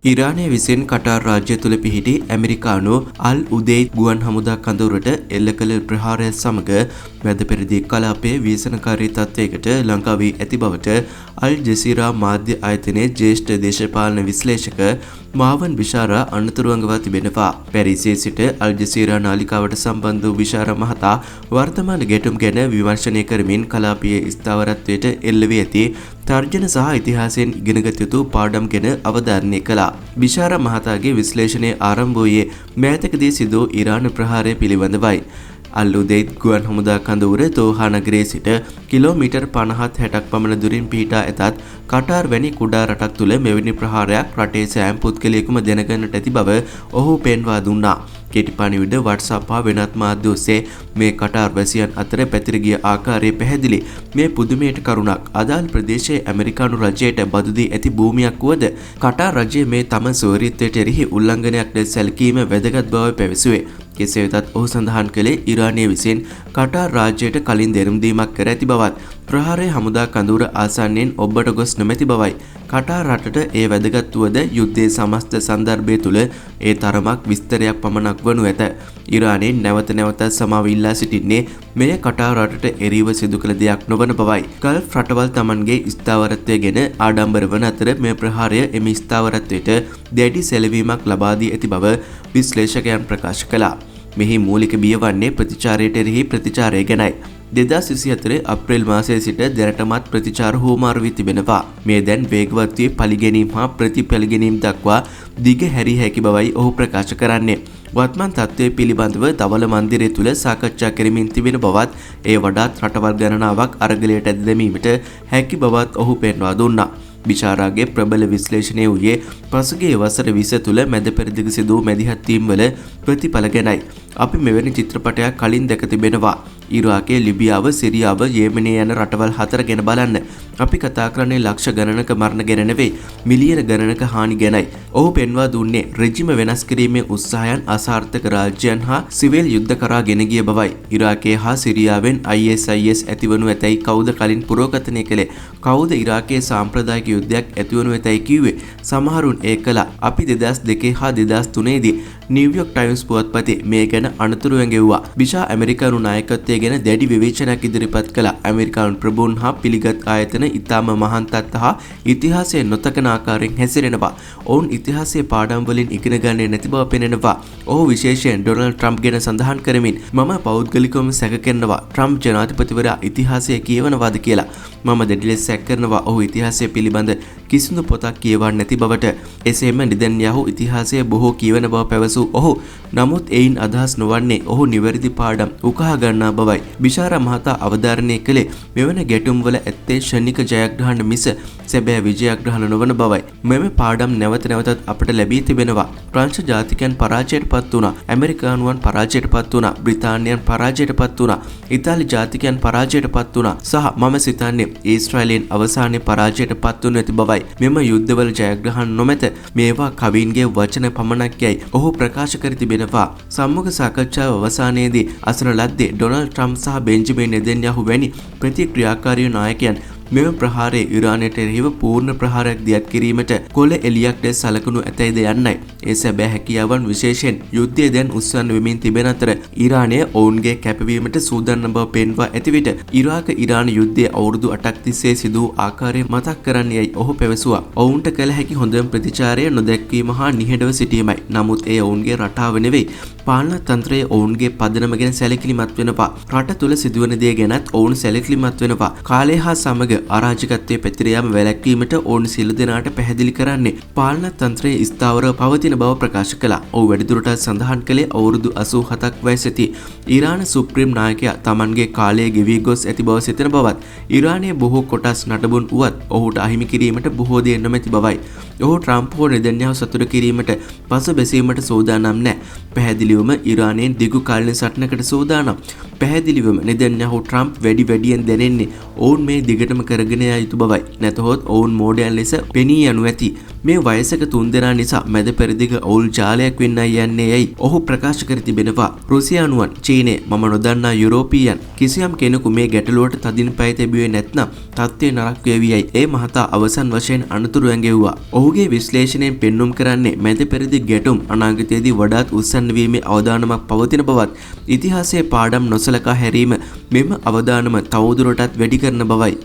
ඉරානය විසින් කටාර් රාජ්‍ය තුළ පිහිටි ඇමරිකානු අල් උදෙයිද් ගුවන් හමුදා කඳවුරට එල්ල කළ ප්‍රහාරයත් සමග මැද පෙරදිග කලාපයේ ව්‍යසනකාරී තත්ත්වයකට ලංකා වී ඇති බවට අල් ජසීරා මාධ්‍ය ආයතනයේ ජ්‍යෙෂ්ඨ දේශපාලන විශ්ලේෂක මාවන් බිෂාරා අනතුරු අඟවා තිබෙනවා. පැරිසියේ සිට අල් ජසීරා නාලිකාවට සම්බන්ධ වූ බිෂාරා මහතා වර්තමාන ගැටුම් ගැන විමර්ශනය කරමින් කලාපීය ස්ථාවරත්වයට එල්ල වී ඇති තර්ජන සහ ඉතිහාසයෙන් ඉගෙනගත යුතු පාඩම් ගැන අවධාරණය කළා. බිෂාරා මහතාගේ විශ්ලේෂණය ආරම්භ වූයේ මෑතකදී සිදු ඉරාන ප්‍රහාරය පිළිබඳවයි. අල් උදෙයිද් ගුවන් හමුදා කඳවුර දෝහා නගරයේ සිට කිලෝමීටර් 50-60ක් පමණ දුරින් පිහිටා ඇතත් කටාර් වැනි කුඩා රටක් තුළ මෙවැනි ප්‍රහාරයක් රටේ සෑම පුද්ගලයෙකුම දැනගන්නට ඇති බව ඔහු පෙන්වා දුන්නා. කෙටි පණිවිඩ WhatsApp හා වෙනත් මාධ්‍ය ඔස්සේ මේ කටාර් වැසියන් අතර පැතිර ගිය ආකාරය පැහැදිලි. මේ පුදුමයට කරුණක්. අදාළ ප්‍රදේශයේ ඇමරිකානු රජයට බදු දී ඇති භූමියක් වුවද කටාර් රජය මේ තම සෝරීත්වයට එරෙහි උල්ලංඝනයක් ලෙස සැලකීම වැදගත් බව පැවසුවේ. කෙසේ වෙතත් ඔහු සඳහන් කළේ ඉරානය විසින් කටාර් රාජ්‍යයට කලින් දැනුම් දීමක් කර ඇති බවත් ප්‍රහාරයේ හමුදා කඳවුර ආසන්නයෙන් ඔබට ගොස් නොමැති බවයි. කටාර් රටට ඒ වැදගත් වුවද යුද්ධයේ සමස්ත සන්දර්භය තුළ ඒ තරමක් විස්තරයක් පමණක් වනු ඇත. ඉරානයෙන් නැවත නැවතත් සමාව ඉල්ලා සිටින්නේ මෙය කටාර් රටට එරෙහිව සිදු කළ දෙයක් නොවන බවයි. ගල්ෆ් රටවල් තමන්ගේ ස්ථාවරත්වය ගැන ආඩම්බර වන අතර මේ ප්‍රහාරය එම ස්ථාවරත්වයට දැඩි සැලවීමක් ලබා දී ඇති බව විශ්ලේෂකයන් ප්‍රකාශ කළා. මෙහි මූලික බිය වන්නේ ප්‍රතිචාරයට එරෙහි ප්‍රතිචාරය ගැනයි. 2024 අප්‍රේල් මාසයේ සිට දැනටමත් ප්‍රතිචාර හුවමාරු වී තිබෙනවා. මේ දැන් වේගවත් වී පලිගැනීම් හා ප්‍රතිපලිගැනීම් දක්වා දිග හැරිය හැකි බවයි ඔහු ප්‍රකාශ කරන්නේ. වර්තමාන තත්ත්වය පිළිබඳව ධවල මන්දිරය තුල සාකච්ඡා කරමින් තිබෙන බවත් ඒ වඩාත් රටවල් ගණනාවක් අරගලයට ඇද දැමීමට හැකි බවත් ඔහු පෙන්වා දුන්නා. බිෂාරාගේ ප්‍රබල විශ්ලේෂණය වූයේ පසුගිය වසර 20 තුල මැද පෙරදිග සිදු මැදිහත් වීම්වල ප්‍රතිඵල ගැනයි. අපි මෙවැනි චිත්‍රපටයක් කලින් දැක තිබෙනවා. ඉරාකය, ලිබියාව, සිරියාව, යේමනය යන රටවල් 4 ගැන බලන්න. අපි කතා කරන්නේ ලක්ෂ ගණනක මරණ ගැන නෙවෙයි, මිලියන ගණනක හානි ගැනයි. ඔහු පෙන්වා දුන්නේ රෙජිම වෙනස් කිරීමේ උත්සාහයන් අසාර්ථක රාජ්‍යයන් හා සිවිල් යුද්ධ කරා ගෙන ගිය බවයි. ඉරාකයේ හා සිරියාවෙන් ISIS ඇතිවනු ඇතැයි කවුද කලින් පුරෝගතනය කළේ? කවුද ඉරාකයේ සාම්ප්‍රදායික යුද්ධයක් ඇතිවනු ඇතැයි කිව්වේ? සමහරුන් ඒ කළා. අපි 2002 හා 2003 දී නිව්යෝර්ක් ටයිම්ස් පුවත්පතේ මේ ගැන අනතුරු ඇඟෙව්වා. බිෂා ඇමරිකානු නායකත්වය ගැන දැඩි විවේචනයක් ඉදිරිපත් කළා. ඇමරිකානු ප්‍රභූන් හා පිළිගත් ආයතන ඉතාම මහාන් තත්ත්ව හා ඉතිහාසයේ නොතකන ආකාරයෙන් හැසිරෙනවා. ඔවුන් ඉතිහාසයේ පාඩම් වලින් ඉගෙන ගන්නේ නැති බව පෙනෙනවා. ඔහු විශේෂයෙන් ඩොනල්ඩ් ට්‍රම්ප් ගැන සඳහන් කරමින් මම පෞද්ගලිකවම සැක කරනවා ට්‍රම්ප් ජනාධිපතිවරයා ඉතිහාසය කියවනවාද කියලා. මම දැඩි ලෙස සැක කරනවා ඔහු ඉතිහාසය පිළිබඳ කිසිදු පොතක් කියවන්නේ නැති බවට. එසේම නෙතන්යාහු ඉතිහාසය බොහෝ කියවන බව පැවසූ ඔහු නමුත් එයින් අදහස් නොවන්නේ ඔහු නිවැරදි පාඩම් උකහා ගන්නා බවයි. බිෂාරා මහතා අවධාරණය කළේ මෙවැනි ගැටුම්වල ඇත්තේ ෂණික ජයග්‍රහණ මිස සැබෑ විජයග්‍රහණ නොවන බවයි. මෙම පාඩම් නැවත නැවතත් අපට ලැබී තිබෙනවා. ප්‍රංශ ජාතිකයන් පරාජයට පත් වුණා. ඇමරිකානුවන් පරාජයට පත් වුණා. බ්‍රිතාන්‍යයන් පරාජයට පත් වුණා. ඉතාලි ජාතිකයන් පරාජයට පත් වුණා. සහ මම සිතන්නේ ඊශ්‍රායලයෙන් අවසානයේ පරාජයට පත් වුණු ඇති බවයි. මෙම යුද්ධවල ජයග්‍රහණ නොමැත. මේවා කවීන්ගේ වචන පමණක් යයි ඔහු ප්‍රකාශ කර තිබෙනවා. සම්මුඛ සාකච්ඡාව අවසානයේදී අසන ලද්දේ ඩොනල්ඩ් ට්‍රම්ප් සහ බෙන්ජමින් නෙතන්යාහු වැනි ප්‍රතික්‍රියාකාරී නායකයන් මෙම ප්‍රහාරයේ ඉරානයට එරෙහිව පූර්ණ ප්‍රහාරයක් දියත් කිරීමට කොළ එලියක් ලෙස සලකනු ඇතැයිද යන්නයි. ඒ සැබෑ හැකියාවන් විශේෂයෙන් යුද්ධය දැන් උස්සන්න වෙමින් තිබෙන අතර ඉරානය ඔවුන්ගේ කැපවීමට සූදානම් බව පෙන්වා ඇති විට ඉරාක ඉරාන යුද්ධයේ අවුරුදු 8ක් තිස්සේ සිදු වූ ආකාරය මතක් කරන්න යයි ඔහු පැවසුවා. ඔවුන්ට කළ හැකි හොඳම ප්‍රතිචාරය නොදැක්වීම හා නිහඬව සිටීමයි. නමුත් ඒ ඔවුන්ගේ රටාව නෙවෙයි. පාලන තන්ත්‍රයේ ඔවුන්ගේ පදනම ගැන සැලකිලිමත් වෙනවා. රට තුළ සිදුවන දේ ගැනත් ඔවුන් සැලකිලිමත් වෙනවා. කාලය හා සමග අරාජකත්වයේ පැතිර යාම වැළැක්වීමට ඕන සියලු දෙනාට පැහැදිලි කරන්නේ පාලන තන්ත්‍රයේ ස්ථාවරව පවතින බව ප්‍රකාශ කළා. ඔහු වැඩිදුරටත් සඳහන් කළේ අවුරුදු 87ක් වයස ඇති ඉරාන සුප්‍රීම් නායකයා Tamanගේ කාලය ගෙවී ගොස් ඇති බව සිතන බවත් ඉරානයේ බොහෝ කොටස් නටබුන් වුවත් ඔහුට අහිමි කිරීමට බොහෝ දේ නොමැති බවයි. ඔහු ට්‍රම්ප් හෝ නෙතන්යාහු සතුට කිරීමට පසු බැසීමට සූදානම් නැහැ. පැහැදිලිවම ඉරානයෙන් දිගු කාලින සටනකට සූදානම්. පැහැදිලිවම නෙතන්යාහු ට්‍රම්ප් වැඩියෙන් දැනෙන්නේ ඔවුන් මේ දිගටම කරගෙන යා යුතු බවයි. නැතහොත් ඔවුන් මෝඩයන් ලෙස පෙනී යනු ඇති. මේ වයසක තුන්දෙනා නිසා මැද පෙරදිග අවුල් ජාලයක් වෙන්නයි යන්නේ යයි ඔහු ප්‍රකාශ කර තිබෙනවා. රුසියානුවන්, චීනය, මම නොදන්නා යුරෝපීයන් කිසියම් කෙනෙකු මේ ගැටලුවට තදින් පය තැබුවේ නැත්නම් තත්ත්වය නරක වේවි යයි ඒ මහතා අවසන් වශයෙන් අනතුරු ඇඟෙව්වා. ඔහුගේ විශ්ලේෂණයෙන් පෙන්눔 කරන්නේ මැද පෙරදිග ගැටුම් අනාගතයේදී වඩාත් උස්සන්න වීමේ අවදානමක් පවතින බවත් ඉතිහාසයේ පාඩම් නොසලකා හැරීම මෙම අවදානම තවදුරටත් වැඩි කරන බවයි.